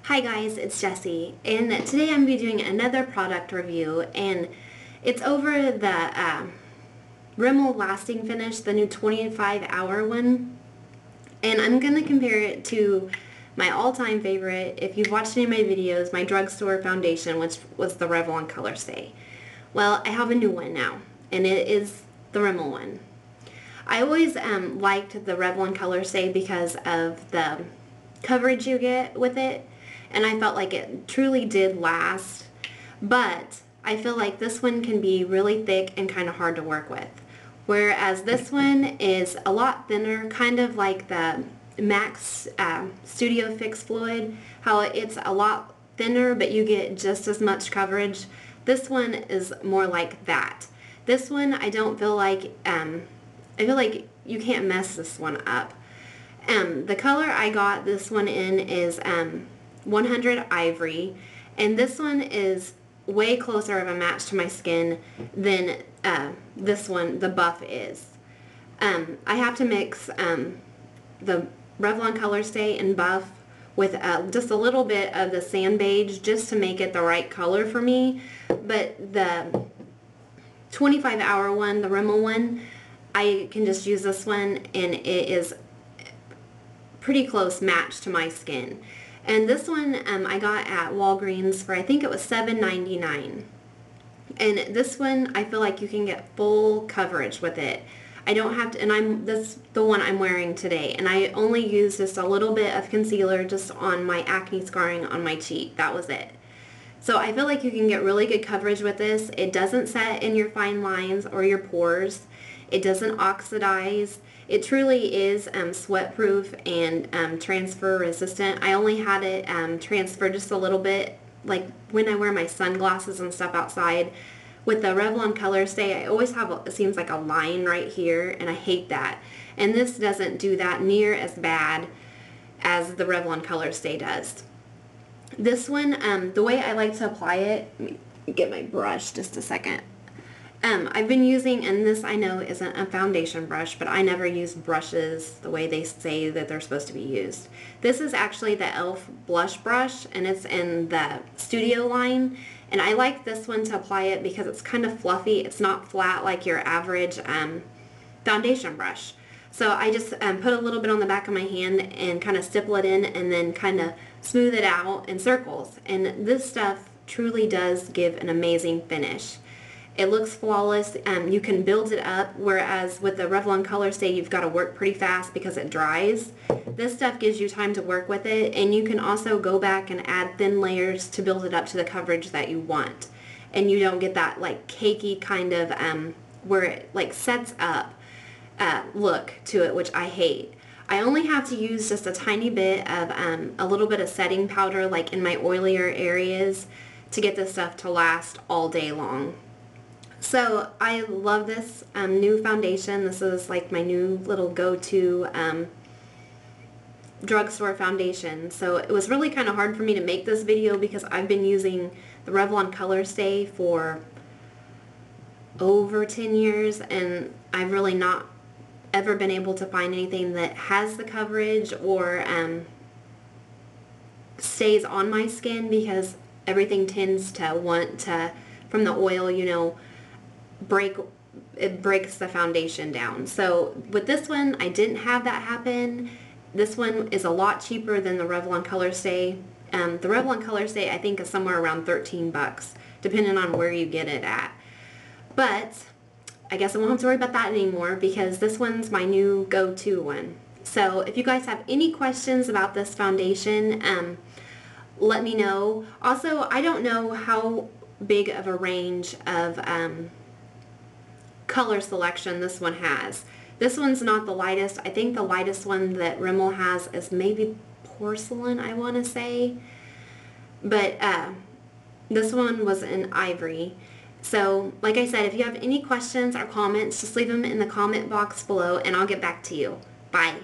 Hi guys, it's Jessie, and today I'm going to be doing another product review, and it's over the Rimmel Lasting Finish, the new 25-hour one, and I'm going to compare it to my all-time favorite, if you've watched any of my videos, my drugstore foundation, which was the Revlon Colorstay. Well, I have a new one now, and it is the Rimmel one. I always liked the Revlon Colorstay because of the coverage you get with it, and I felt like it truly did last, but I feel like this one can be really thick and kind of hard to work with, whereas this one is a lot thinner, kind of like the Max Studio Fix Fluid, how it's a lot thinner but you get just as much coverage. This one is more like that. This one I don't feel like, I feel like you can't mess this one up. The color I got this one in is 100 Ivory, and this one is way closer of a match to my skin than this one, the buff, is. I have to mix the Revlon Colorstay and buff with just a little bit of the sand beige just to make it the right color for me, but the 25-hour one, the Rimmel one, I can just use this one and it is pretty close match to my skin. And this one I got at Walgreens for, I think it was $7.99. And this one I feel like you can get full coverage with it. I don't have to, and this the one I'm wearing today, and I only used just a little bit of concealer just on my acne scarring on my cheek. That was it. So I feel like you can get really good coverage with this. It doesn't set in your fine lines or your pores. It doesn't oxidize. It truly is sweat proof and transfer resistant. I only had it transfer just a little bit, like when I wear my sunglasses and stuff outside. With the Revlon Colorstay, I always have, it seems like a line right here, and I hate that. And this doesn't do that near as bad as the Revlon Colorstay does. This one, the way I like to apply it, let me get my brush just a second. I've been using, and this I know isn't a foundation brush, but I never use brushes the way they say that they're supposed to be used. This is actually the e.l.f. blush brush, and it's in the Studio line, and I like this one to apply it because it's kind of fluffy. It's not flat like your average foundation brush. So I just put a little bit on the back of my hand and kind of stipple it in and then kind of smooth it out in circles. And this stuff truly does give an amazing finish. It looks flawless. You can build it up, whereas with the Revlon Colorstay you've got to work pretty fast because it dries. This stuff gives you time to work with it, and you can also go back and add thin layers to build it up to the coverage that you want. And you don't get that like cakey kind of where it like sets up look to it, which I hate. I only have to use just a tiny bit of a little bit of setting powder like in my oilier areas to get this stuff to last all day long. So I love this new foundation. This is like my new little go-to drugstore foundation. So it was really kind of hard for me to make this video because I've been using the Revlon Colorstay for over 10 years, and I've really not ever been able to find anything that has the coverage or stays on my skin, because everything tends to want to, from the oil, you know, it breaks the foundation down. So with this one, I didn't have that happen. This one is a lot cheaper than the Revlon Colorstay. The Revlon Colorstay I think is somewhere around 13 bucks, depending on where you get it at. But I guess I won't have to worry about that anymore because this one's my new go-to one. So if you guys have any questions about this foundation, let me know. Also, I don't know how big of a range of color selection this one has. This one's not the lightest. I think the lightest one that Rimmel has is maybe porcelain, I want to say. But this one was in Ivory. So, like I said, if you have any questions or comments, just leave them in the comment box below and I'll get back to you. Bye.